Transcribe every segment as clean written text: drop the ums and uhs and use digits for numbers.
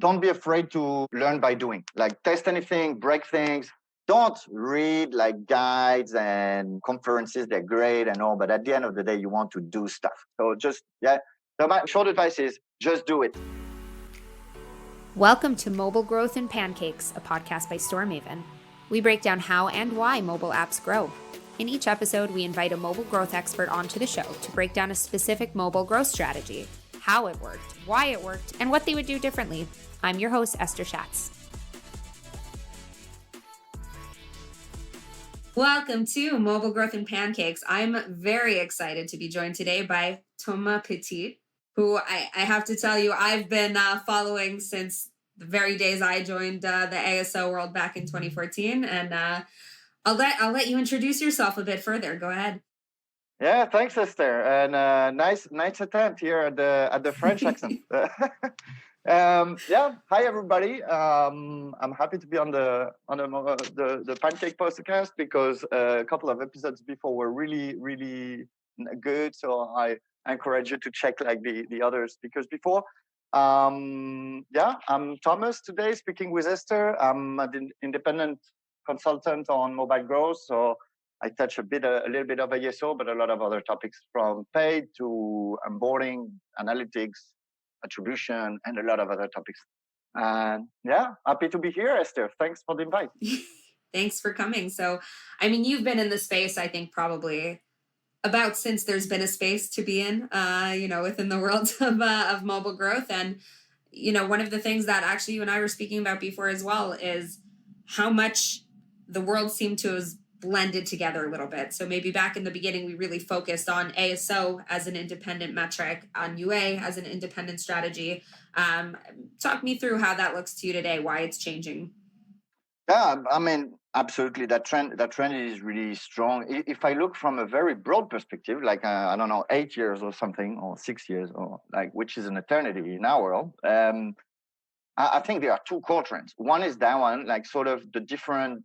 don't be afraid to learn by doing. Like test anything, break things. Don't read like guides and conferences. They're great and all, but at the end of the day, you want to do stuff. So So my short advice is just do it. Welcome to Mobile Growth and Pancakes, a podcast by StoreMaven. We break down how and why mobile apps grow. In each episode, we invite a mobile growth expert onto the show to break down a specific mobile growth strategy, how it worked, why it worked, and what they would do differently. I'm your host, Esther Shatz. Welcome to Mobile Growth and Pancakes. I'm very excited to be joined today by Thomas Petit, who I have to tell you, I've been following since the very days I joined the ASO world back in 2014. And I'll let you introduce yourself a bit further. Go ahead. Yeah, thanks, Esther, and nice attempt here at the French accent. Hi everybody. I'm happy to be on the Pancake podcast because a couple of episodes before were really good. So I encourage you to check like the other speakers before. I'm Thomas today, speaking with Esther. I'm an independent consultant on mobile growth, so I touch a little bit of ISO, but a lot of other topics from paid to onboarding, analytics, attribution, and a lot of other topics. And happy to be here, Esther. Thanks for the invite. Thanks for coming. So, I mean, you've been in the space, I think, probably about since there's been a space to be in, within the world of mobile growth. And, one of the things that actually you and I were speaking about before as well is how much the world seemed to have blended together a little bit. So maybe back in the beginning, we really focused on ASO as an independent metric, on UA as an independent strategy. Talk me through how that looks to you today, why it's changing. Yeah, I mean, absolutely. That trend is really strong. If I look from a very broad perspective, like, 8 years or something, or 6 years, or like, which is an eternity in our world, I think there are two core trends. One is that one, like sort of the different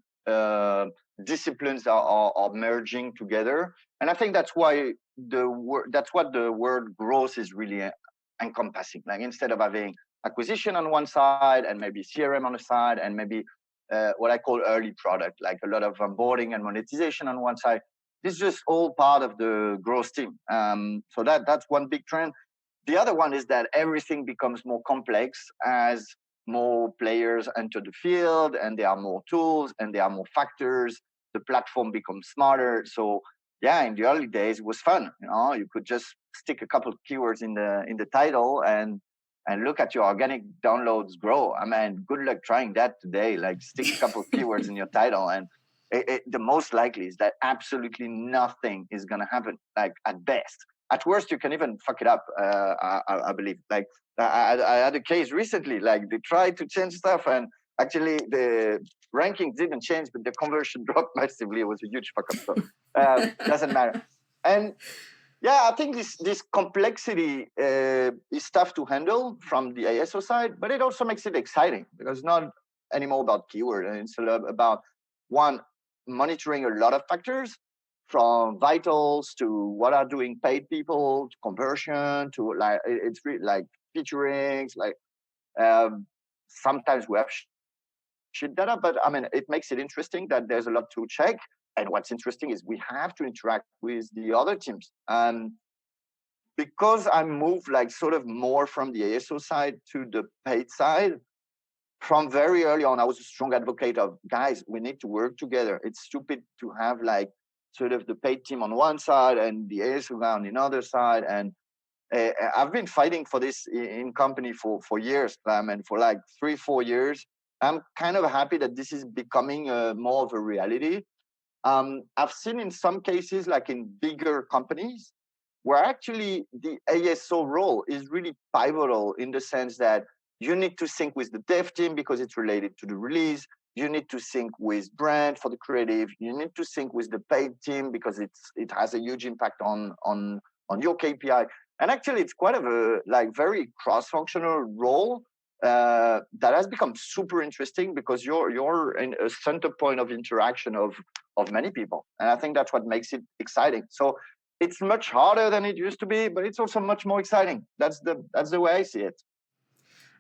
disciplines are merging together. And I think that's why that's what the word growth is really encompassing. Like instead of having acquisition on one side and maybe CRM on the side and maybe what I call early product, like a lot of onboarding and monetization on one side. This is just all part of the growth team. So that's one big trend. The other one is that everything becomes more complex as more players enter the field and there are more tools and there are more factors. The platform becomes smarter. So in the early days, it was fun. You could just stick a couple of keywords in the title and look at your organic downloads grow. I mean, good luck trying that today. Like stick a couple of keywords in your title and the most likely is that absolutely nothing is going to happen, like at best. At worst, you can even fuck it up, I believe. Like I had a case recently, like they tried to change stuff and actually the rankings didn't change, but the conversion dropped massively. It was a huge fuck up. So doesn't matter. And I think this complexity is tough to handle from the ASO side, but it also makes it exciting because it's not anymore about keyword. And it's about one, monitoring a lot of factors from vitals to what are doing paid people to conversion to like, it's really like featurings, like sometimes we have shit data, but I mean, it makes it interesting that there's a lot to check. And what's interesting is we have to interact with the other teams. And because I moved like sort of more from the ASO side to the paid side, from very early on, I was a strong advocate of, guys, we need to work together. It's stupid to have like sort of the paid team on one side and the ASO guy on the other side. And I've been fighting for this in company for years, and for like 3-4 years. I'm kind of happy that this is becoming more of a reality. I've seen in some cases, like in bigger companies, where actually the ASO role is really pivotal in the sense that you need to sync with the dev team because it's related to the release. You need to sync with brand for the creative. You need to sync with the paid team because it has a huge impact on your KPI. And actually, it's quite of a like very cross-functional role that has become super interesting because you're in a center point of interaction of many people. And I think that's what makes it exciting. So it's much harder than it used to be, but it's also much more exciting. That's the way I see it.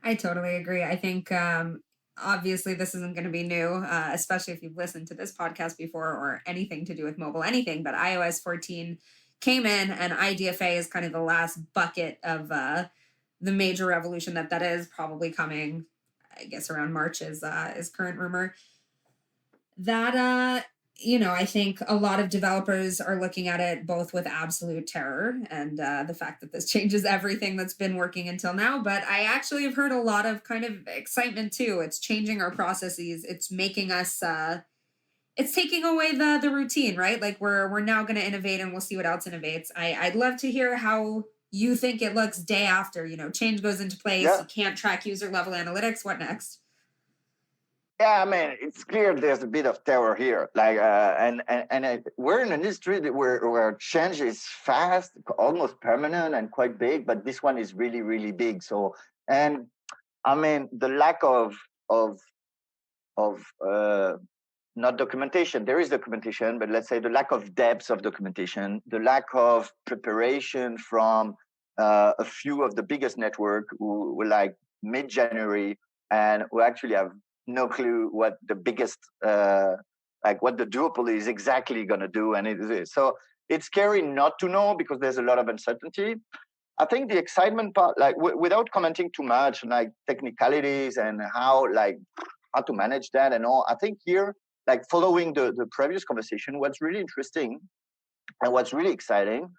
I totally agree. I think obviously this isn't going to be new, especially if you've listened to this podcast before or anything to do with mobile, anything. But iOS 14 came in, and IDFA is kind of the last bucket of the major revolution that is probably coming. I guess around March is current rumor. That I think a lot of developers are looking at it both with absolute terror and the fact that this changes everything that's been working until now. But I actually have heard a lot of kind of excitement too. It's changing our processes. It's making us. It's taking away the routine, right? Like we're now going to innovate, and we'll see what else innovates. I'd love to hear how you think it looks day after. Change goes into place. Yeah. You can't track user level analytics. What next? Yeah, I mean, it's clear there's a bit of terror here. Like, we're in an industry where change is fast, almost permanent, and quite big. But this one is really, really big. So, and I mean, the lack of not documentation. There is documentation, but let's say the lack of depth of documentation, the lack of preparation from a few of the biggest network who were like mid-January and who actually have no clue what the biggest, like what the duopoly is exactly going to do. And so it's scary not to know because there's a lot of uncertainty. I think the excitement part, like without commenting too much, like technicalities and how to manage that and all. I think here, like following the previous conversation, what's really interesting and what's really exciting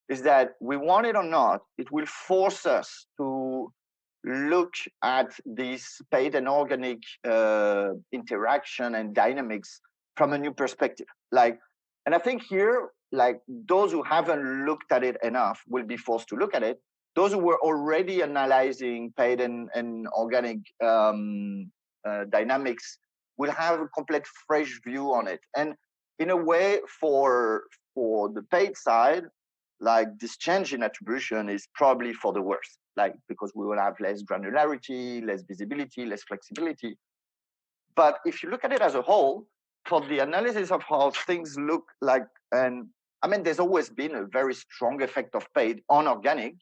is that we want it or not, it will force us to look at this paid and organic interaction and dynamics from a new perspective. And I think here, like those who haven't looked at it enough will be forced to look at it. Those who were already analyzing paid and organic dynamics will have a complete fresh view on it. And in a way, for the paid side, like this change in attribution is probably for the worst, like because we will have less granularity, less visibility, less flexibility. But if you look at it as a whole, for the analysis of how things look like, and I mean, there's always been a very strong effect of paid on organic,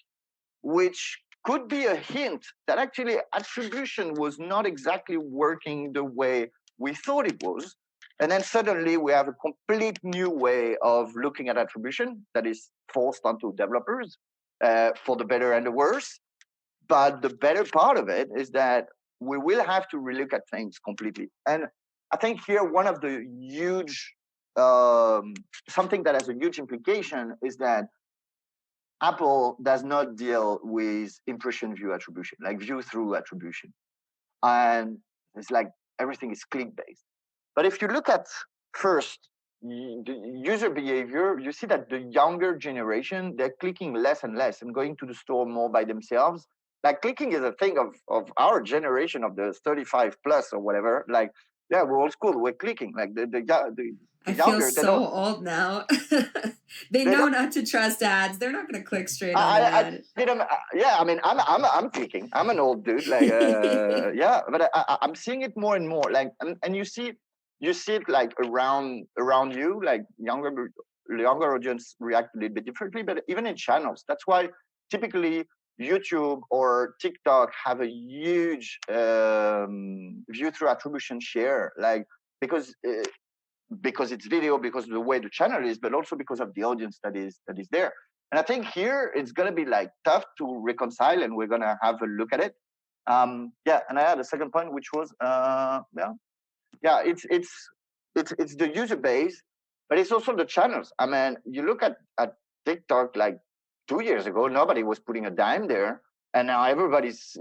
which could be a hint that actually attribution was not exactly working the way we thought it was. And then suddenly we have a complete new way of looking at attribution that is forced onto developers for the better and the worse. But the better part of it is that we will have to relook at things completely. And I think here one of the huge, something that has a huge implication is that Apple does not deal with impression view attribution, like view through attribution. And it's like everything is click based. But if you look at first the user behavior, you see that the younger generation, they're clicking less and less and going to the store more by themselves. Like clicking is a thing of our generation, of the 35 plus or whatever. Like, yeah, we're old school, we're clicking. Like the I feel younger, so old now. They they know don't. not to trust ads. They're not going to click straight on an ad. Didn't. Yeah, I mean, I'm clicking. I'm an old dude. Like, yeah, but I'm seeing it more and more. Like, and you see it like around you. Like younger audience react a little bit differently. But even in channels, that's why typically YouTube or TikTok have a huge view through attribution share. Like because it's video, because of the way the channel is, but also because of the audience that is there. And I think here it's gonna be like tough to reconcile, and we're gonna have a look at it. Yeah, and I had a second point, which was it's the user base, but it's also the channels. I mean, you look at TikTok like 2 years ago, nobody was putting a dime there, and now everybody is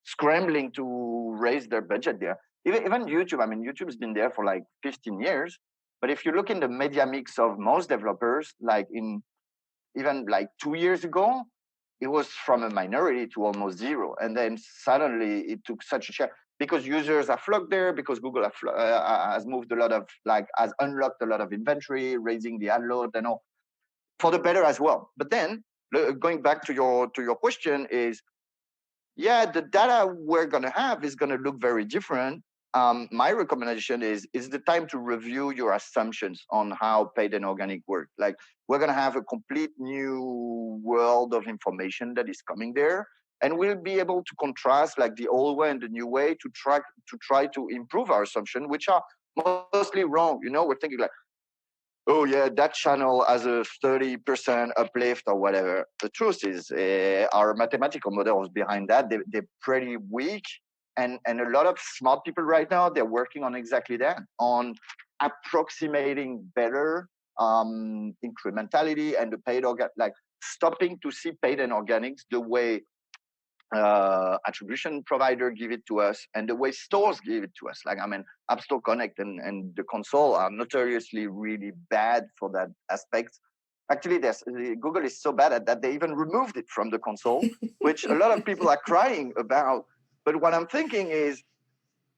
scrambling to raise their budget there. Even YouTube, I mean, YouTube's been there for like 15 years. But if you look in the media mix of most developers, like in even like 2 years ago, it was from a minority to almost zero. And then suddenly it took such a share because users are flocked there, because Google has moved a lot of, like, has unlocked a lot of inventory, raising the ad load and all, for the better as well. But then going back to your question is, yeah, the data we're going to have is going to look very different. My recommendation is the time to review your assumptions on how paid and organic work. Like, we're going to have a complete new world of information that is coming there. and we'll be able to contrast like the old way and the new way to try to improve our assumption, which are mostly wrong. We're thinking like, oh yeah, that channel has a 30% uplift or whatever. The truth is, our mathematical models behind that, they're pretty weak. And a lot of smart people right now, they're working on exactly that, on approximating better incrementality and the paid like stopping to see paid and organics the way attribution provider give it to us and the way stores give it to us. Like, App Store Connect and the console are notoriously really bad for that aspect. Actually, Google is so bad at that, they even removed it from the console, which a lot of people are crying about. But what I'm thinking is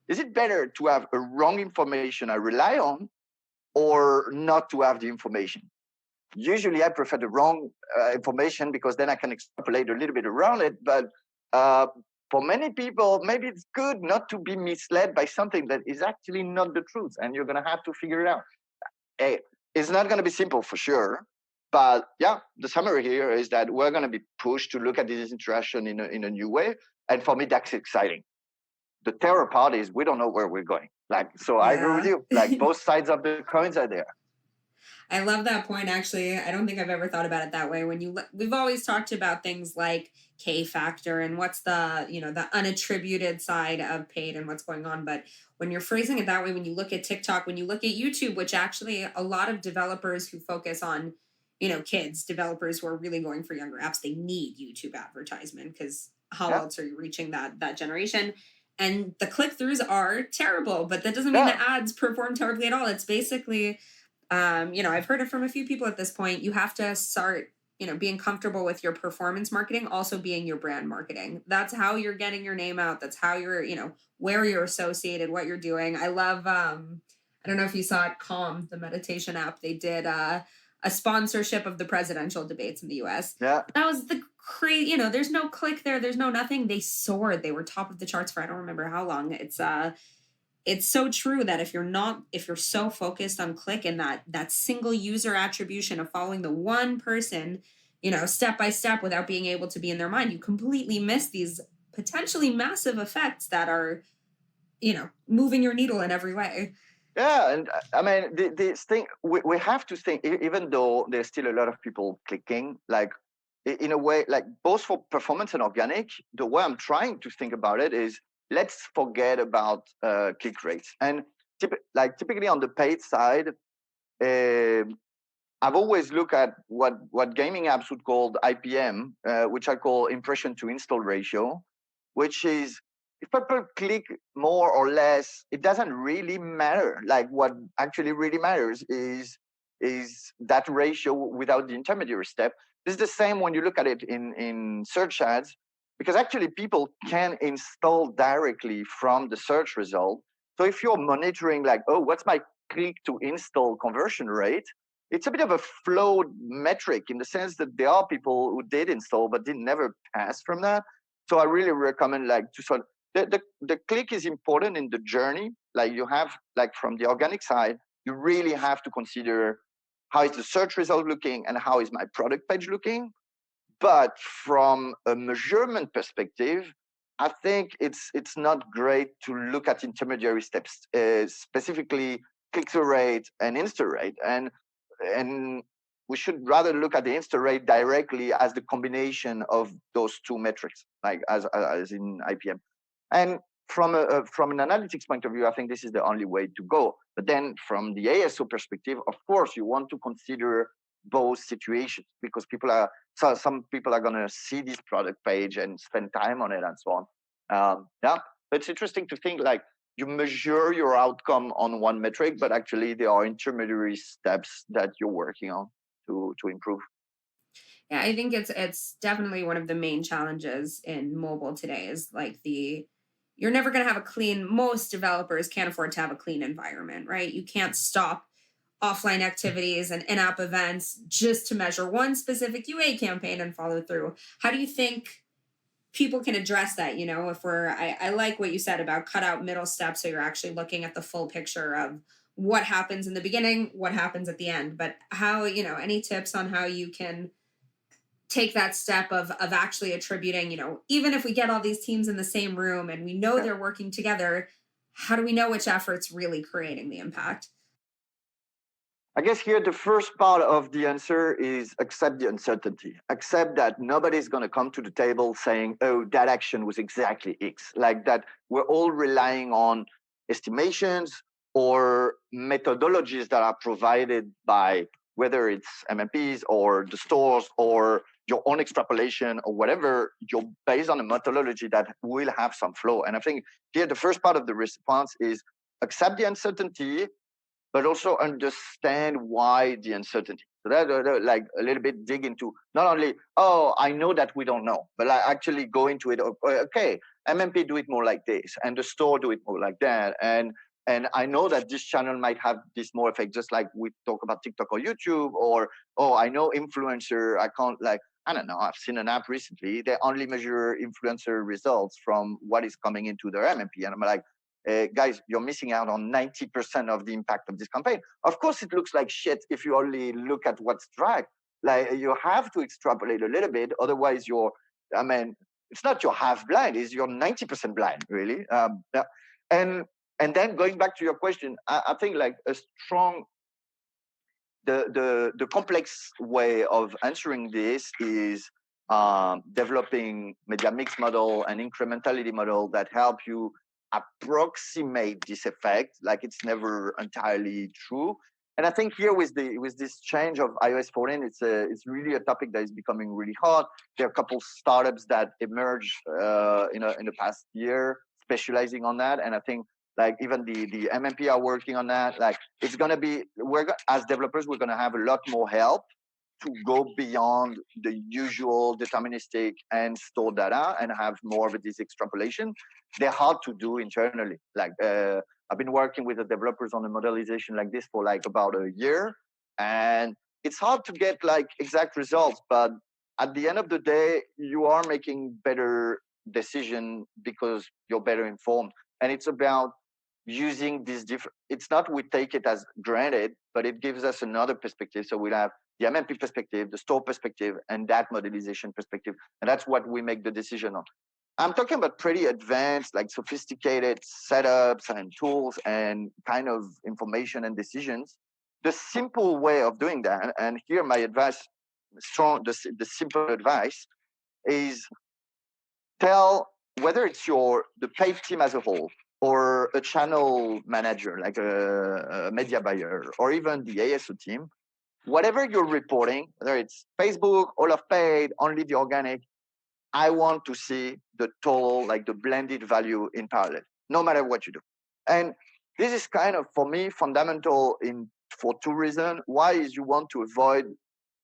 it better to have a wrong information I rely on or not to have the information? Usually I prefer the wrong information because then I can extrapolate a little bit around it. But for many people, maybe it's good not to be misled by something that is actually not the truth, and you're going to have to figure it out. Hey, it's not going to be simple for sure. But yeah, the summary here is that we're going to be pushed to look at this interaction in a new way. And for me, that's exciting. The terror part is we don't know where we're going. So I agree with you. Like, both sides of the coins are there. I love that point. Actually, I don't think I've ever thought about it that way. We've always talked about things like K factor and what's the unattributed side of paid and what's going on. But when you're phrasing it that way, when you look at TikTok, when you look at YouTube, which actually a lot of developers who focus on, kids, developers who are really going for younger apps, they need YouTube advertisement because how else are you reaching that generation? And the click-throughs are terrible, but that doesn't mean the ads perform terribly at all. It's basically, I've heard it from a few people at this point. You have to start, being comfortable with your performance marketing, also being your brand marketing. That's how you're getting your name out. That's how you're, where you're associated, what you're doing. I love, I don't know if you saw it, Calm, the meditation app. They did a sponsorship of the presidential debates in the US. Yeah. That was the crazy, there's no click there. There's no nothing. They soared. They were top of the charts for, I don't remember how long. It's so true that if you're so focused on click and that single user attribution of following the one person, step by step without being able to be in their mind, you completely miss these potentially massive effects that are, moving your needle in every way. Yeah, and this thing, we have to think, even though there's still a lot of people clicking, like in a way, like both for performance and organic, the way I'm trying to think about it is, let's forget about click rates. And typically on the paid side, I've always looked at what gaming apps would call IPM, which I call impression to install ratio, which is, if people click more or less, it doesn't really matter. Like, what actually really matters is that ratio without the intermediary step. This is the same when you look at it in search ads, because actually people can install directly from the search result. So if you're monitoring like, oh, what's my click to install conversion rate, it's a bit of a flawed metric in the sense that there are people who did install but didn't never pass from that. So I really recommend the click is important in the journey. Like, you have, like, from the organic side, you really have to consider how is the search result looking and how is my product page looking. But from a measurement perspective, I think it's not great to look at intermediary steps, specifically click-through rate and insta rate, and we should rather look at the insta rate directly as the combination of those two metrics, like as in IPM. And from an analytics point of view, I think this is the only way to go. But then from the ASO perspective, of course, you want to consider both situations, because some people are going to see this product page and spend time on it and so on. But it's interesting to think, like, you measure your outcome on one metric, but actually there are intermediary steps that you're working on to improve. Yeah, I think it's definitely one of the main challenges in mobile today is like you're never going to have a clean, most developers can't afford to have a clean environment, right? You can't stop offline activities and in-app events just to measure one specific UA campaign and follow through. How do you think people can address that? If I like what you said about cut out middle steps, so you're actually looking at the full picture of what happens in the beginning, what happens at the end. But how, any tips on how you can take that step of actually attributing, even if we get all these teams in the same room and we know they're working together, how do we know which effort's really creating the impact? I guess here the first part of the answer is accept the uncertainty. Accept that nobody's going to come to the table saying, oh, that action was exactly X. Like that we're all relying on estimations or methodologies that are provided by whether it's MMPs or the stores or your own extrapolation or whatever, you're based on a methodology that will have some flow. And I think here the first part of the response is accept the uncertainty, but also understand why the uncertainty. So that like a little bit dig into not only, oh, I know that we don't know, but like actually go into it. Okay, MMP do it more like this, and the store do it more like that, and I know that this channel might have this more effect, just like we talk about TikTok or YouTube, or oh, I know influencer. I can't like I don't know. I've seen an app recently. They only measure influencer results from what is coming into their MMP, and I'm like, guys, you're missing out on 90% of the impact of this campaign. Of course, it looks like shit if you only look at what's dragged. Like you have to extrapolate a little bit, otherwise it's not you're half blind, it's you're 90% blind, really. Yeah. And then going back to your question, I think like a strong the complex way of answering this is developing media mix model and incrementality model that help you approximate this effect. Like it's never entirely true. And I think here with this change of iOS 14, it's really a topic that is becoming really hot. There are a couple startups that emerged in the past year specializing on that, and I think like even the MMP are working on that. Like it's gonna be as developers we're gonna have a lot more help to go beyond the usual deterministic and store data and have more of this extrapolation. They're hard to do internally. Like I've been working with the developers on a modelization like this for like about a year, and it's hard to get like exact results. But at the end of the day, you are making better decision because you're better informed, and it's about using these different. It's not we take it as granted, but it gives us another perspective. So we'll have the MMP perspective, the store perspective, and that modelization perspective. And that's what we make the decision on. I'm talking about pretty advanced, like sophisticated setups and tools and kind of information and decisions. The simple way of doing that, and here my advice, the simple advice is tell whether it's the paid team as a whole or a channel manager, like a media buyer, or even the ASO team, whatever you're reporting, whether it's Facebook, all of paid, only the organic, I want to see the total, like the blended value in parallel, no matter what you do. And this is kind of, for me, fundamental for two reasons. Why is you want to avoid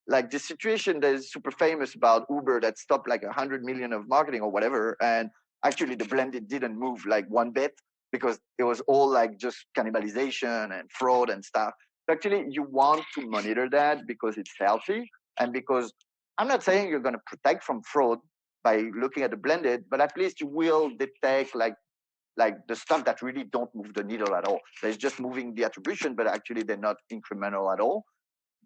like the situation that is super famous about Uber that stopped like 100 million of marketing or whatever. And actually the blended didn't move like one bit because it was all like just cannibalization and fraud and stuff. Actually, you want to monitor that because it's healthy and because I'm not saying you're going to protect from fraud by looking at the blended, but at least you will detect like the stuff that really don't move the needle at all. There's just moving the attribution, but actually they're not incremental at all.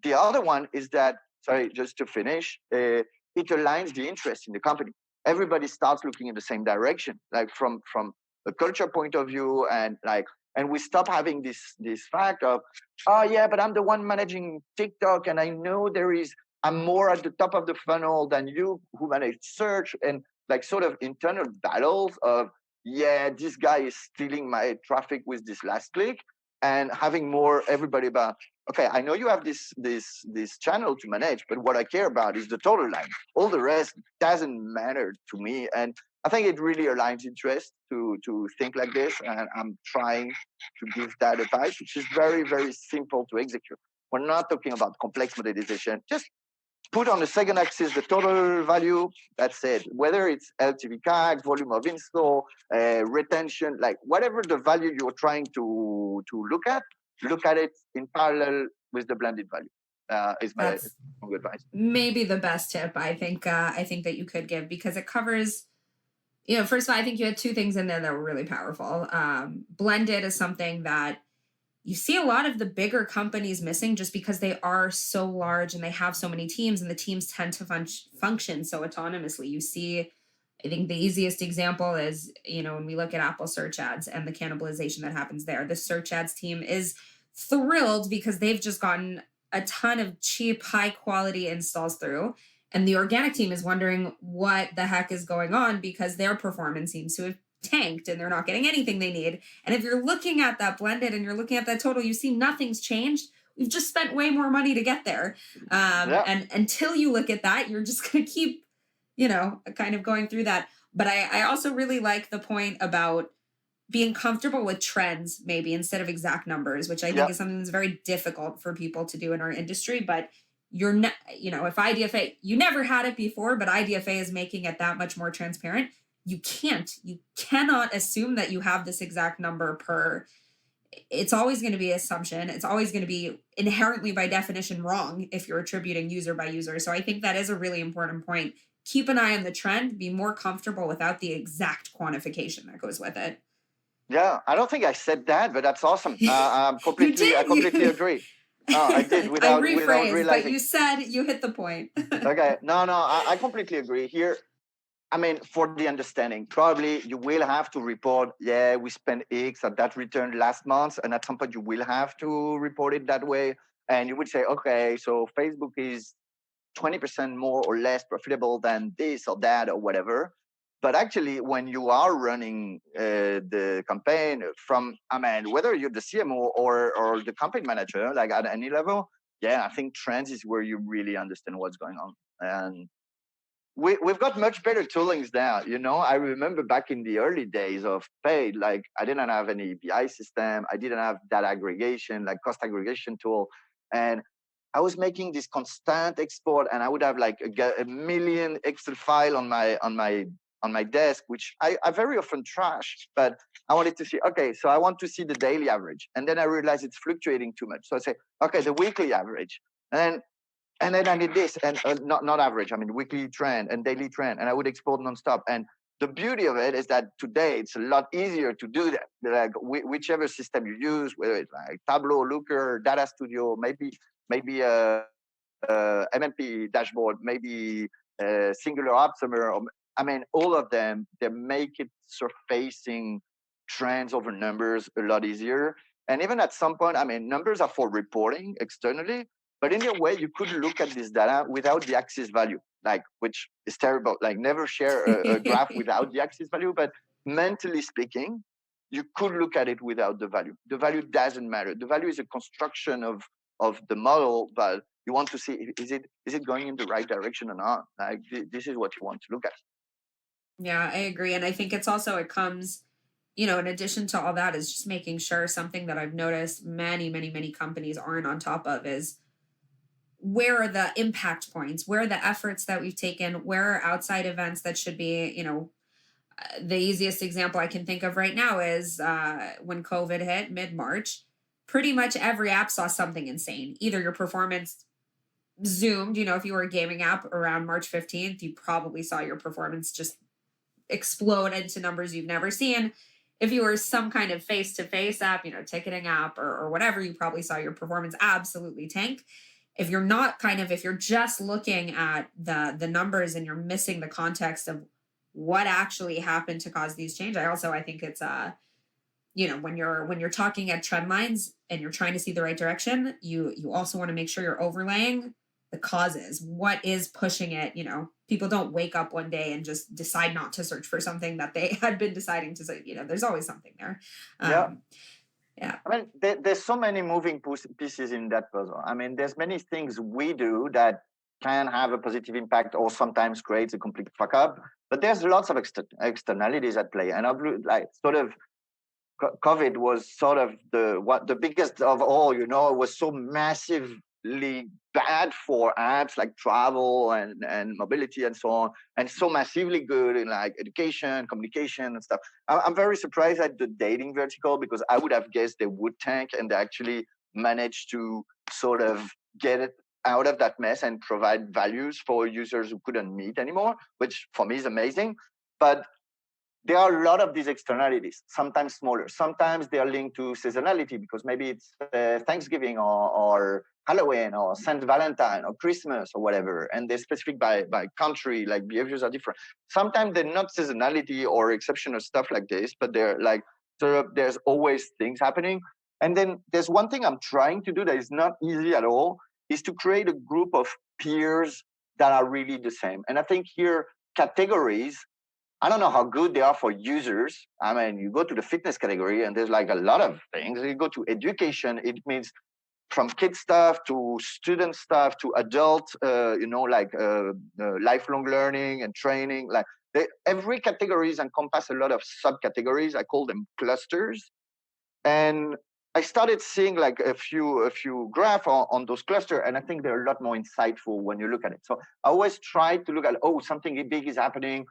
The other one is that, sorry, just to finish, it aligns the interest in the company. Everybody starts looking in the same direction, like from a culture point of view, and we stop having this fact of, oh yeah, but I'm the one managing TikTok, and I know I'm more at the top of the funnel than you who manage search, and like sort of internal battles of, yeah, this guy is stealing my traffic with this last click, and having more everybody about, okay, I know you have this channel to manage, but what I care about is the total line. All the rest doesn't matter to me. And I think it really aligns interest to think like this. And I'm trying to give that advice, which is very, very simple to execute. We're not talking about complex modelization. Just put on the second axis the total value. That's it. Whether it's LTV CAC, volume of in-store, retention, like whatever the value you're trying to look at it in parallel with the blended value. Is my strong advice. Maybe the best tip I think that you could give, because it covers, first of all, I think you had two things in there that were really powerful. Blended is something that you see a lot of the bigger companies missing just because they are so large and they have so many teams, and the teams tend to function so autonomously. You see, I think the easiest example is, when we look at Apple search ads and the cannibalization that happens there, the search ads team is thrilled because they've just gotten a ton of cheap, high quality installs through. And the organic team is wondering what the heck is going on because their performance seems to have tanked and they're not getting anything they need. And if you're looking at that blended and you're looking at that total, you see nothing's changed. We've just spent way more money to get there. And until you look at that, you're just going to keep, kind of going through that. But I also really like the point about being comfortable with trends, maybe instead of exact numbers, which I think is something that's very difficult for people to do in our industry. But you're not, if IDFA, you never had it before, but IDFA is making it that much more transparent. You cannot assume that you have this exact number per. It's always going to be assumption. It's always going to be inherently by definition wrong if you're attributing user by user. So I think that is a really important point. Keep an eye on the trend, be more comfortable without the exact quantification that goes with it. Yeah, I don't think I said that, but that's awesome. I completely agree. No, I did without realizing. But you said you hit the point. Okay, no, I completely agree here. I mean, for the understanding, probably you will have to report, we spent X at that return last month, and at some point you will have to report it that way. And you would say, okay, so Facebook is 20% more or less profitable than this or that or whatever. But actually, when you are running the campaign whether you're the CMO or the campaign manager, like at any level, I think trends is where you really understand what's going on. And we've got much better toolings now. I remember back in the early days of paid, like I didn't have any BI system. I didn't have data aggregation, like cost aggregation tool. And I was making this constant export, and I would have like a million Excel file on my desk, which I very often trash. But I wanted to see, okay, so I want to see the daily average. And then I realized it's fluctuating too much. So I say, okay, the weekly average. And then I did this, and not average, I mean weekly trend and daily trend, and I would export nonstop. And the beauty of it is that today it's a lot easier to do that. Like whichever system you use, whether it's like Tableau, Looker, Data Studio, maybe a MMP dashboard, maybe Singular App Summer. All of them, they make it surfacing trends over numbers a lot easier. And even at some point, numbers are for reporting externally, but in a way, you could look at this data without the axis value, which is terrible. Like never share a graph without the axis value, but mentally speaking, you could look at it without the value. The value doesn't matter. The value is a construction of the model, but you want to see, is it going in the right direction or not? Like this is what you want to look at. Yeah, I agree. And I think it comes, in addition to all that, is just making sure something that I've noticed many, many, many companies aren't on top of is where are the impact points? Where are the efforts that we've taken? Where are outside events that should be, the easiest example I can think of right now is when COVID hit mid-March, pretty much every app saw something insane. Either your performance zoomed, if you were a gaming app around March 15th, you probably saw your performance just explode into numbers you've never seen. If you were some kind of face-to-face app, ticketing app or whatever, you probably saw your performance absolutely tank. If you're not if you're just looking at the numbers and you're missing the context of what actually happened to cause these changes, I think it's when you're talking at trend lines and you're trying to see the right direction, you also want to make sure you're overlaying the causes. What is pushing it? People don't wake up one day and just decide not to search for something that they had been deciding to say. There's always something there. Yeah. There's so many moving pieces in that puzzle. There's many things we do that can have a positive impact or sometimes creates a complete fuck up. But there's lots of externalities at play. And COVID was sort of the biggest of all. It was so massively bad for apps like travel and mobility and so on, and so massively good in like education, communication and stuff. I'm very surprised at the dating vertical, because I would have guessed they would tank, and they actually managed to sort of get it out of that mess and provide values for users who couldn't meet anymore, which for me is amazing. But there are a lot of these externalities, sometimes smaller. Sometimes they are linked to seasonality because maybe it's Thanksgiving or Halloween or Saint Valentine or Christmas or whatever. And they're specific by country, like behaviors are different. Sometimes they're not seasonality or exceptional stuff like this, but they're like, so there's always things happening. And then there's one thing I'm trying to do that is not easy at all, is to create a group of peers that are really the same. And I think here, categories, I don't know how good they are for users. I mean, you go to the fitness category and there's like a lot of things. You go to education, it means from kid stuff to student stuff to adult, lifelong learning and training. Like every categories encompass a lot of subcategories. I call them clusters. And I started seeing like a few graphs on those clusters, and I think they're a lot more insightful when you look at it. So I always try to look at, something big is happening.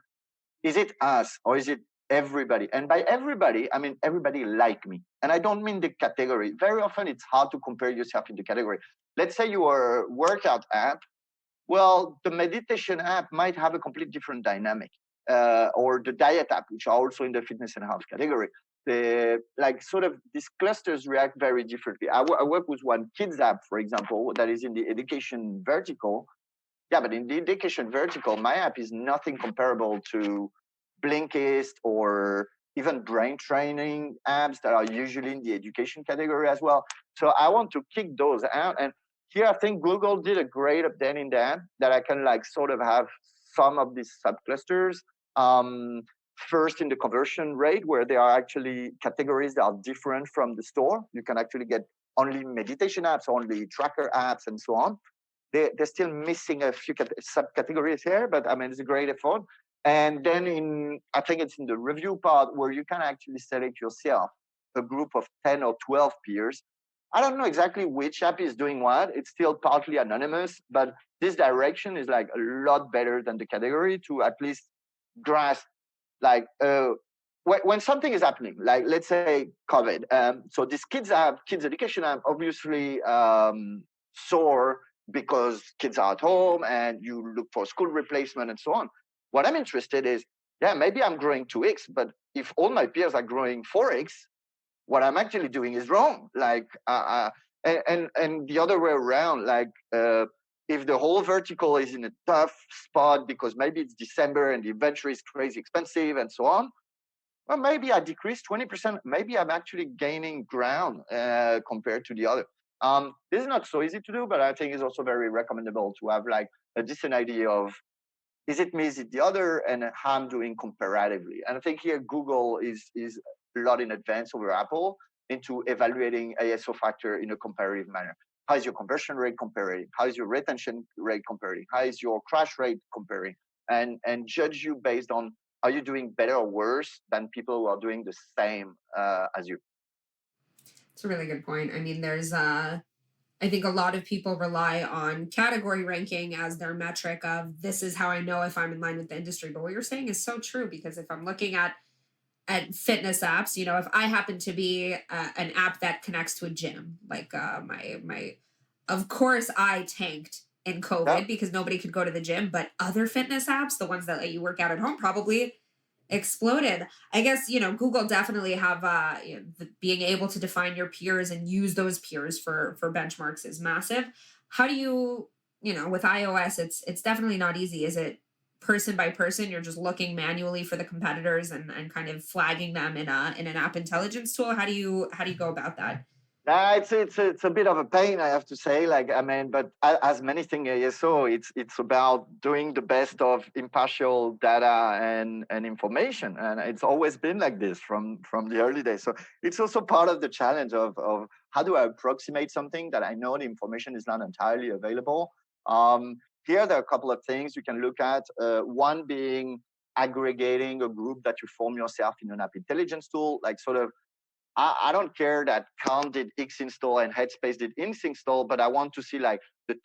Is it us or is it everybody? And by everybody, I mean everybody like me. And I don't mean the category. Very often it's hard to compare yourself in the category. Let's say you are a workout app. Well, the meditation app might have a completely different dynamic. Or the diet app, which are also in the fitness and health category. These clusters react very differently. I work with one kids app, for example, that is in the education vertical. Yeah, but in the education vertical, my app is nothing comparable to Blinkist or even brain training apps that are usually in the education category as well. So I want to kick those out. And here I think Google did a great update in that I can like sort of have some of these subclusters. First in the conversion rate, where there are actually categories that are different from the store. You can actually get only meditation apps, only tracker apps, and so on. They're still missing a few subcategories here, but I mean, it's a great effort. And then I think it's in the review part where you can actually select yourself a group of 10 or 12 peers. I don't know exactly which app is doing what. It's still partly anonymous, but this direction is like a lot better than the category to at least grasp like when something is happening, like let's say COVID. So this kids education app, obviously soar because kids are at home and you look for school replacement and so on. What I'm interested is, maybe I'm growing 2x, but if all my peers are growing 4x, what I'm actually doing is wrong. Like, and the other way around, like, if the whole vertical is in a tough spot because maybe it's December and the inventory is crazy expensive and so on, well, maybe I decreased 20%. Maybe I'm actually gaining ground compared to the other. This is not so easy to do, but I think it's also very recommendable to have like a decent idea of, is it me, is it the other, and how I'm doing comparatively. And I think here Google is a lot in advance over Apple into evaluating ASO factor in a comparative manner. How is your conversion rate comparing? How is your retention rate comparing? How is your crash rate comparing? And judge you based on, are you doing better or worse than people who are doing the same as you? It's a really good point. I mean, I think a lot of people rely on category ranking as their metric of, this is how I know if I'm in line with the industry. But what you're saying is so true, because if I'm looking at fitness apps, if I happen to be an app that connects to a gym, like my of course I tanked in COVID because nobody could go to the gym, but other fitness apps, the ones that let you work out at home, probably exploded. I guess, Google definitely have being able to define your peers and use those peers for benchmarks is massive. How do you, with iOS, it's definitely not easy. Is it person by person? You're just looking manually for the competitors and kind of flagging them in an app intelligence tool. How do you go about that? It's a bit of a pain, I have to say. Like, I mean, but as many things ASO, it's about doing the best of impartial data and information, and it's always been like this from the early days. So it's also part of the challenge of how do I approximate something that I know the information is not entirely available. Here there are a couple of things you can look at. One being aggregating a group that you form yourself in an app intelligence tool, like sort of, I don't care that Calm did X install and Headspace did X install, but I want to see like the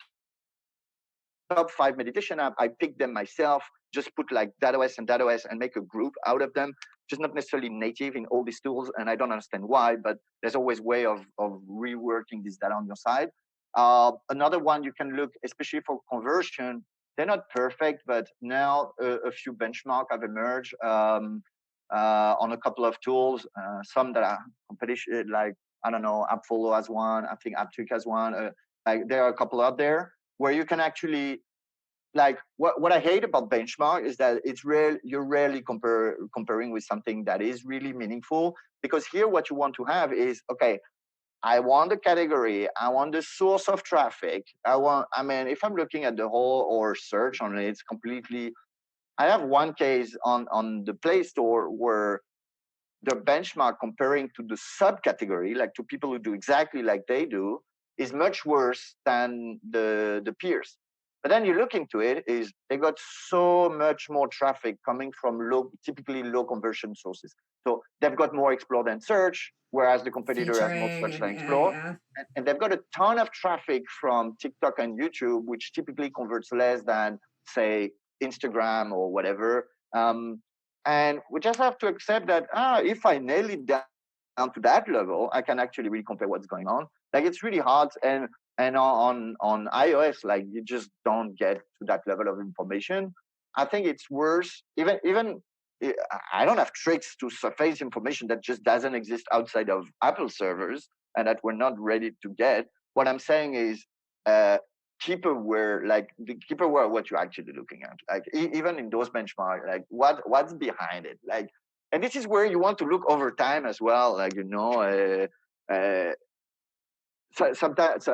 top 5 meditation app. I pick them myself, just put like DataOS and make a group out of them, just not necessarily native in all these tools. And I don't understand why, but there's always a way of reworking this data on your side. Another one you can look, especially for conversion, they're not perfect, but now a few benchmarks have emerged. on a couple of tools, some that are competition, like, I don't know, AppFollow has one, I think AppTweak has one. Like there are a couple out there where you can actually, like, what I hate about benchmark is that you're rarely comparing with something that is really meaningful, because here what you want to have is, okay, I want the category, I want the source of traffic. I mean, if I'm looking at the whole or search on it, it's completely, I have one case on the Play Store where the benchmark comparing to the subcategory, like to people who do exactly like they do, is much worse than the peers. But then you look into it, is they got so much more traffic coming from typically low conversion sources. So they've got more explore than search, whereas the competitor has more Featuring search than and explore. yeah. And they've got a ton of traffic from TikTok and YouTube, which typically converts less than, say, Instagram or whatever. And we just have to accept that if I nail it down to that level, I can actually really compare what's going on. Like, it's really hard, and on iOS, like, you just don't get to that level of information. I think it's worse. Even I don't have tricks to surface information that just doesn't exist outside of Apple servers and that we're not ready to get. What I'm saying is, uh, keep aware, like, keep aware of what you're actually looking at. Like, even in those benchmarks, like, what's behind it, like, and this is where you want to look over time as well. Like, so sometimes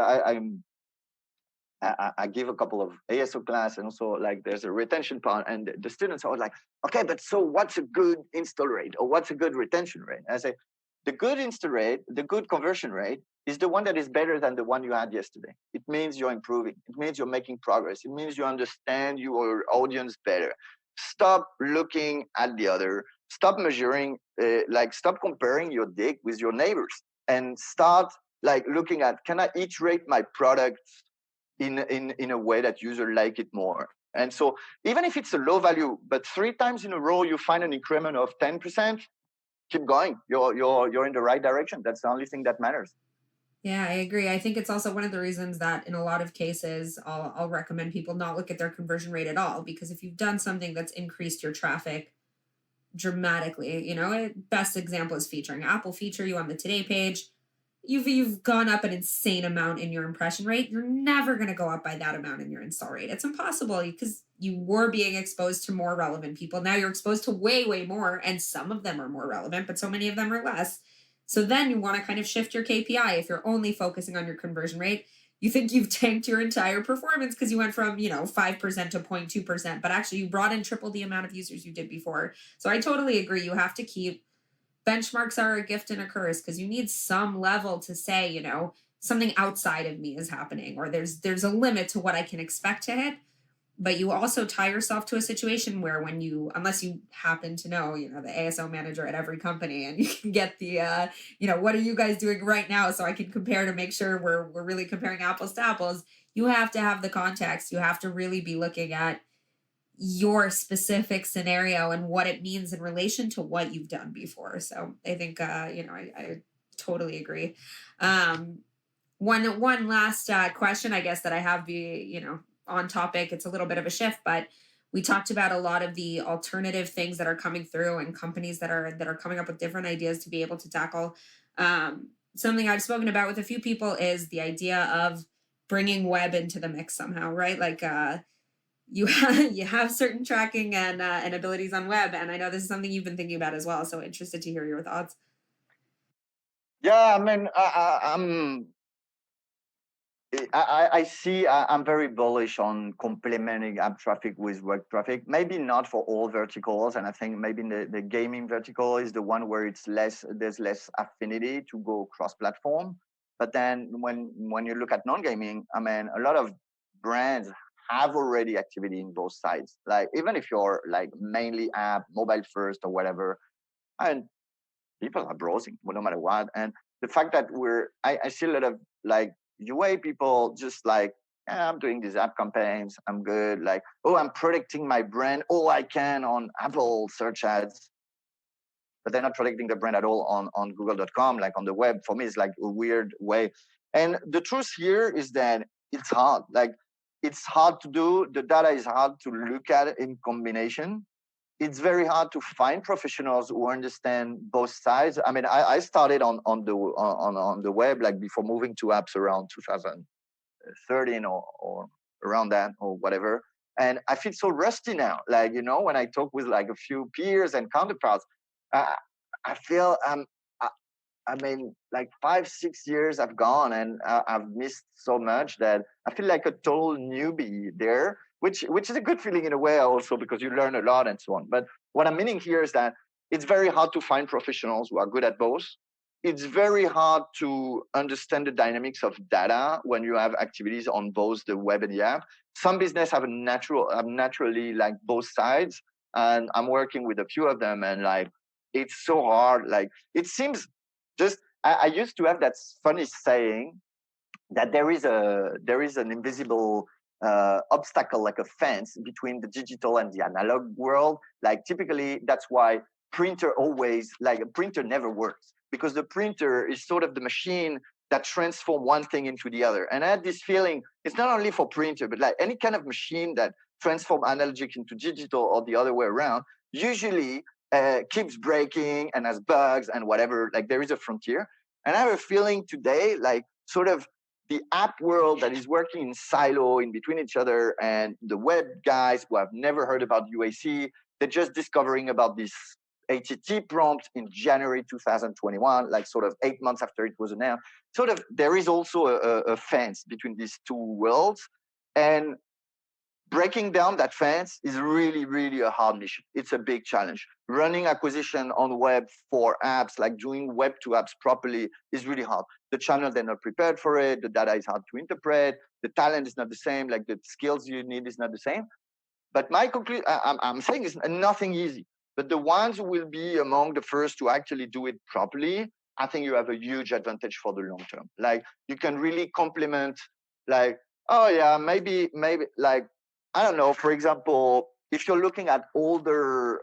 I give a couple of ASO class, and also, like, there's a retention part, and the students are like, okay, but so what's a good install rate or what's a good retention rate? I say, the good install rate, the good conversion rate is the one that is better than the one you had yesterday. It means you're improving. It means you're making progress. It means you understand your audience better. Stop looking at the other. Stop measuring, stop comparing your dick with your neighbors, and start, like, looking at, can I iterate my product in a way that users like it more? And so even if it's a low value, but 3 times in a row you find an increment of 10%, keep going. You're in the right direction. That's the only thing that matters. Yeah, I agree. I think it's also one of the reasons that in a lot of cases, I'll recommend people not look at their conversion rate at all, because if you've done something that's increased your traffic dramatically, best example is featuring. Apple feature you on the Today page. You've gone up an insane amount in your impression rate. You're never going to go up by that amount in your install rate. It's impossible, because you were being exposed to more relevant people. Now you're exposed to way more, and some of them are more relevant, but so many of them are less. So then you want to kind of shift your KPI. If you're only focusing on your conversion rate, you think you've tanked your entire performance because you went from, 5% to 0.2%, but actually you brought in triple the amount of users you did before. So I totally agree. You have to keep benchmarks are a gift and a curse, because you need some level to say, something outside of me is happening, or there's a limit to what I can expect to hit. But you also tie yourself to a situation where, unless you happen to know, the ASO manager at every company, and you can get the, what are you guys doing right now, so I can compare to make sure we're really comparing apples to apples. You have to have the context. You have to really be looking at your specific scenario and what it means in relation to what you've done before. So I think, I totally agree. One last question, I guess, that I have on topic. It's a little bit of a shift, but we talked about a lot of the alternative things that are coming through, and companies that are coming up with different ideas to be able to tackle. Something I've spoken about with a few people is the idea of bringing web into the mix somehow, right? Like, you have certain tracking and abilities on web, and I know this is something you've been thinking about as well. So interested to hear your thoughts. Yeah, I mean, I see. I'm very bullish on complementing app traffic with web traffic. Maybe not for all verticals, and I think maybe the gaming vertical is the one where there's less affinity to go cross-platform. But then when you look at non-gaming, I mean, a lot of brands have already activity in both sides. Like, even if you're, like, mainly app, mobile first or whatever, and people are browsing, well, no matter what. And the fact that I see a lot of, like, UA people just like, yeah, I'm doing these app campaigns, I'm good. Like, oh, I'm protecting my brand all I can on Apple search ads, but they're not protecting the brand at all on Google.com, like on the web. For me, it's like a weird way. And the truth here is that it's hard. Like, it's hard to do. The data is hard to look at in combination. it's very hard to find professionals who understand both sides. I mean, I started on the web like before moving to apps around 2013 or around that or whatever. And I feel so rusty now. Like, you know, when I talk with like a few peers and counterparts, uh, I feel I mean, like 5, 6 years have gone, and I've missed so much that I feel like a total newbie there, which is a good feeling in a way also because you learn a lot and so on. But what I'm meaning here is that it's very hard to find professionals who are good at both. It's very hard to understand the dynamics of data when you have activities on both the web and the app. Some business have naturally like both sides, and I'm working with a few of them, and like it's so hard. Like it seems just I used to have that funny saying that there is an invisible obstacle, like a fence between the digital and the analog world. Like typically, that's why a printer never works, because the printer is sort of the machine that transform one thing into the other. And I had this feeling it's not only for printer, but like any kind of machine that transform analogic into digital or the other way around, usually keeps breaking and has bugs and whatever. Like there is a frontier. And I have a feeling today, like sort of the app world that is working in silo in between each other and the web guys who have never heard about UAC, they're just discovering about this ATT prompt in January 2021, like sort of 8 months after it was announced. Sort of there is also a fence between these two worlds. And breaking down that fence is really, really a hard mission. It's a big challenge. Running acquisition on web for apps, like doing web to apps properly, is really hard. The channel, they're not prepared for it. The data is hard to interpret. The talent is not the same. Like the skills you need is not the same. But my conclusion, I'm saying is nothing easy. But the ones who will be among the first to actually do it properly, I think you have a huge advantage for the long term. Like you can really complement, like, oh yeah, maybe like, I don't know, for example, if you're looking at older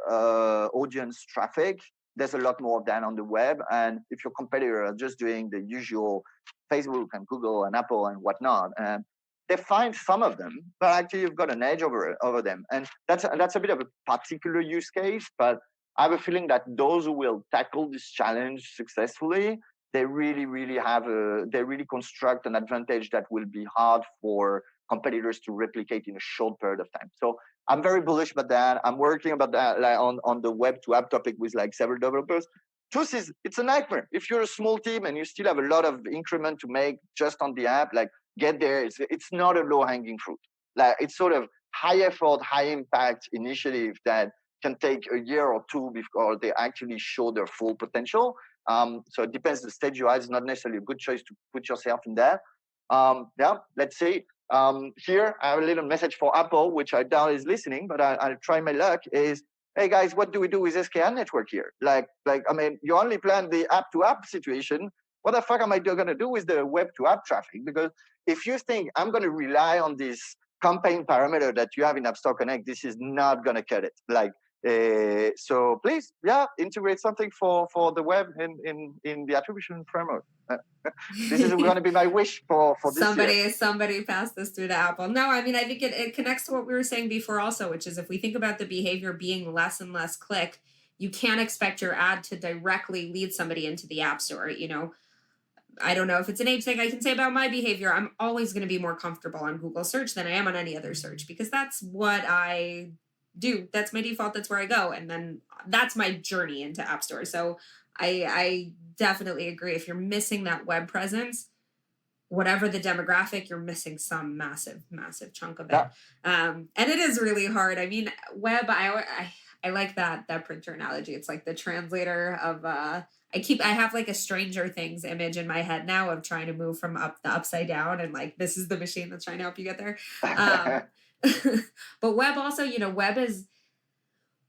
audience traffic, there's a lot more of that on the web. And if your competitor are just doing the usual Facebook and Google and Apple and whatnot, and they find some of them, but actually you've got an edge over them. And that's a bit of a particular use case, but I have a feeling that those who will tackle this challenge successfully, they really, really they really construct an advantage that will be hard for competitors to replicate in a short period of time. So I'm very bullish about that. I'm working about that like on the web to app topic with like several developers. Truth is, it's a nightmare. If you're a small team and you still have a lot of increment to make just on the app, like get there. It's not a low hanging fruit. Like it's sort of high effort, high impact initiative that can take a year or two before they actually show their full potential. So it depends the stage you are. It's not necessarily a good choice to put yourself in there. Yeah, let's see. Here I have a little message for Apple, which I doubt is listening, but I'll try my luck. Is hey guys, what do we do with SKN network here? Like I mean, you only plan the app to app situation. What the fuck am I going to do with the web to app traffic? Because if you think I'm going to rely on this campaign parameter that you have in App Store Connect, this is not going to cut it. Like, so please, yeah, integrate something for the web in the attribution framework. This is going to be my wish for this year. Somebody passed this through to Apple. No, I mean, I think it connects to what we were saying before also, which is if we think about the behavior being less and less click, you can't expect your ad to directly lead somebody into the App Store. You know, I don't know if it's an age thing I can say about my behavior. I'm always going to be more comfortable on Google search than I am on any other search because that's what I do. That's my default. That's where I go. And then that's my journey into App Store. So I definitely agree. If you're missing that web presence, whatever the demographic, you're missing some massive, massive chunk of it. Yeah. And it is really hard. I mean, web, I like that printer analogy. It's like the translator of I have like a Stranger Things image in my head now of trying to move from the upside down, and like this is the machine that's trying to help you get there. But web also, you know, web is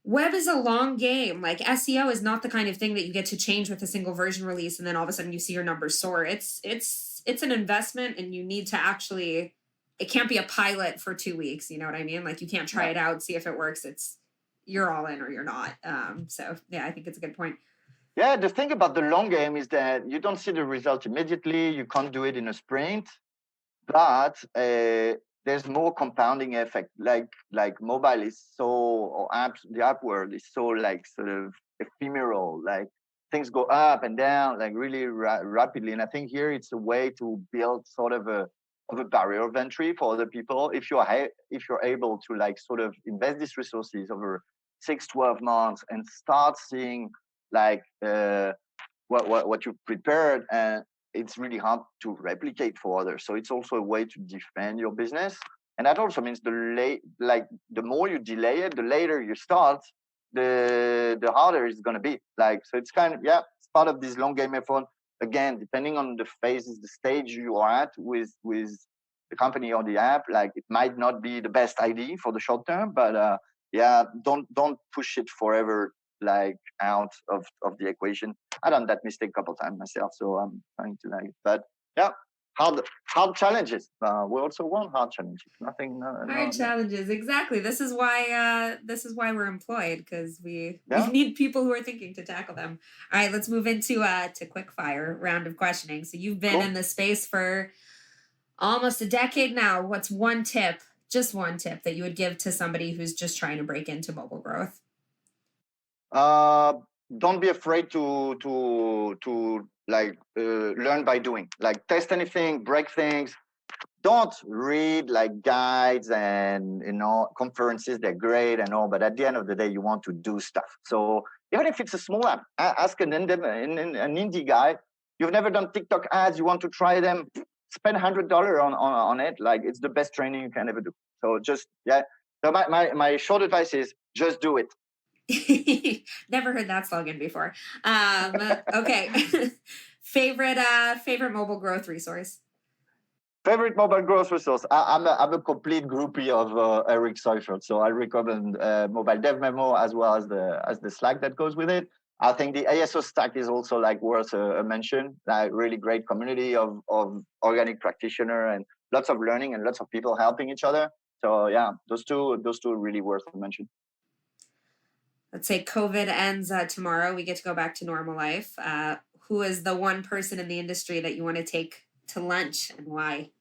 a long game. Like SEO is not the kind of thing that you get to change with a single version release and then all of a sudden you see your numbers soar. It's an investment, and you need to actually, it can't be a pilot for 2 weeks. You know what I mean? Like you can't try it out, see if it works. You're all in or you're not. So yeah, I think it's a good point. Yeah, the thing about the long game is that you don't see the result immediately. You can't do it in a sprint, but there's more compounding effect. Like mobile is so, or apps, the app world is so like sort of ephemeral. Like things go up and down like really rapidly. And I think here it's a way to build sort of a barrier of entry for other people. If you're able to like sort of invest these resources over 6-12 months and start seeing like what you've prepared, and it's really hard to replicate for others. So it's also a way to defend your business. And that also means the more you delay it, the later you start, the harder it's going to be. Like, so it's kind of, yeah, it's part of this long game effort. Again, depending on the phases, the stage you are at with the company or the app, like it might not be the best idea for the short term, but yeah, don't push it forever like out of the equation. I've done that mistake a couple of times myself, so I'm trying to like, but yeah, hard challenges. We also want hard challenges. Nothing. Hard challenges, exactly. This is why we're employed, because we need people who are thinking to tackle them. All right, let's move into to quick fire round of questioning. So you've been in this space for almost a decade now. What's one tip, just one tip, that you would give to somebody who's just trying to break into mobile growth? Don't be afraid to like learn by doing. Like test anything, break things. Don't read like guides and conferences. They're great and all, but at the end of the day, you want to do stuff. So even if it's a small app, ask an indie guy. You've never done TikTok ads. You want to try them. Spend $100 on it. Like it's the best training you can ever do. So just So my short advice is just do it. Never heard that slogan before. Okay. Favorite mobile growth resource? Favorite mobile growth resource? I'm a complete groupie of Eric Seifert, so I recommend Mobile Dev Memo as well as the Slack that goes with it. I think the ASO stack is also like worth a mention. Like really great community of organic practitioner and lots of learning and lots of people helping each other. So yeah, those two are really worth a mention. Let's say COVID ends tomorrow. We get to go back to normal life. Who is the one person in the industry that you want to take to lunch, and why?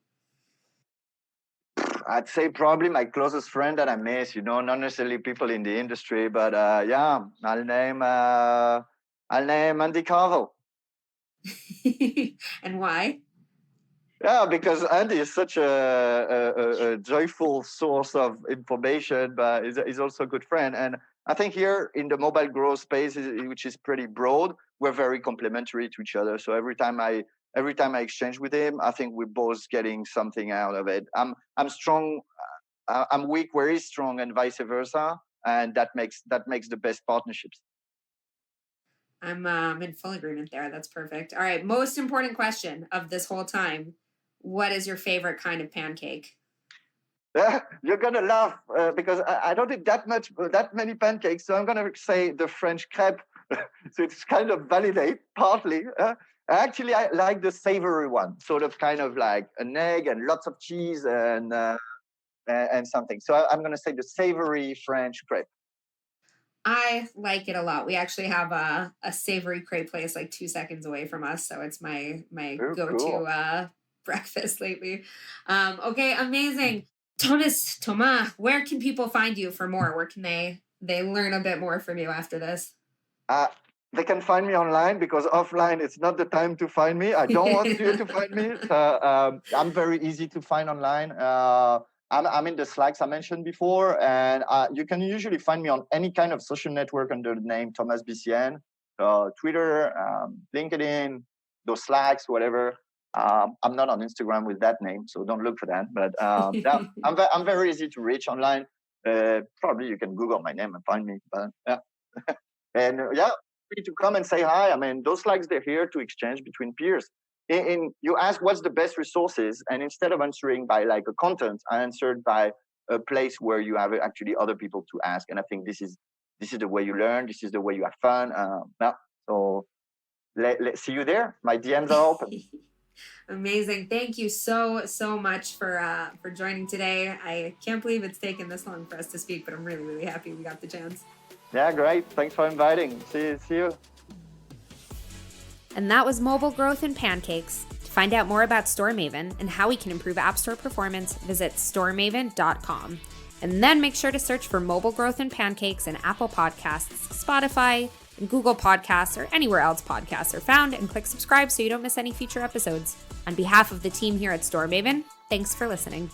I'd say probably my closest friend that I miss, not necessarily people in the industry, but yeah, I'll name Andy Carvel. And why? Yeah, because Andy is such a joyful source of information, but he's also a good friend. And I think here in the mobile growth space, which is pretty broad, we're very complementary to each other. So every time I exchange with him, I think we're both getting something out of it. I'm strong, I'm weak where he's strong, and vice versa, and that makes the best partnerships. I'm in full agreement there. That's perfect. All right, most important question of this whole time: what is your favorite kind of pancake? You're gonna laugh because I don't eat that many pancakes, so I'm gonna say the French crepe. So it's kind of validate partly. Actually, I like the savory one, sort of kind of like an egg and lots of cheese and something. So I'm gonna say the savory French crepe. I like it a lot. We actually have a savory crepe place like 2 seconds away from us, so it's my go-to cool. Breakfast lately. Okay, amazing. Thomas, where can people find you for more? Where can they learn a bit more from you after this? They can find me online, because offline it's not the time to find me. I don't want you to find me. I'm very easy to find online. I'm in the Slacks I mentioned before, and you can usually find me on any kind of social network under the name Thomas BCN. Twitter, LinkedIn, those Slacks, whatever. I'm not on Instagram with that name, so don't look for that. But yeah, I'm very easy to reach online. Probably you can Google my name and find me. But yeah, and yeah, free to come and say hi. I mean, those Slacks, they're here to exchange between peers. You ask what's the best resources, and instead of answering by like a content, I answered by a place where you have actually other people to ask. And I think this is the way you learn. This is the way you have fun. Yeah, so let's see you there. My DMs are open. Amazing. Thank you so much for joining today. I can't believe it's taken this long for us to speak, but I'm really, really happy we got the chance. Yeah, great. Thanks for inviting. See you. And that was Mobile Growth and Pancakes. To find out more about StoreMaven and how we can improve App Store performance, visit storemaven.com. And then make sure to search for Mobile Growth and Pancakes in Apple Podcasts, Spotify, and Google Podcasts, or anywhere else podcasts are found, and click subscribe so you don't miss any future episodes. On behalf of the team here at StoreMaven, thanks for listening.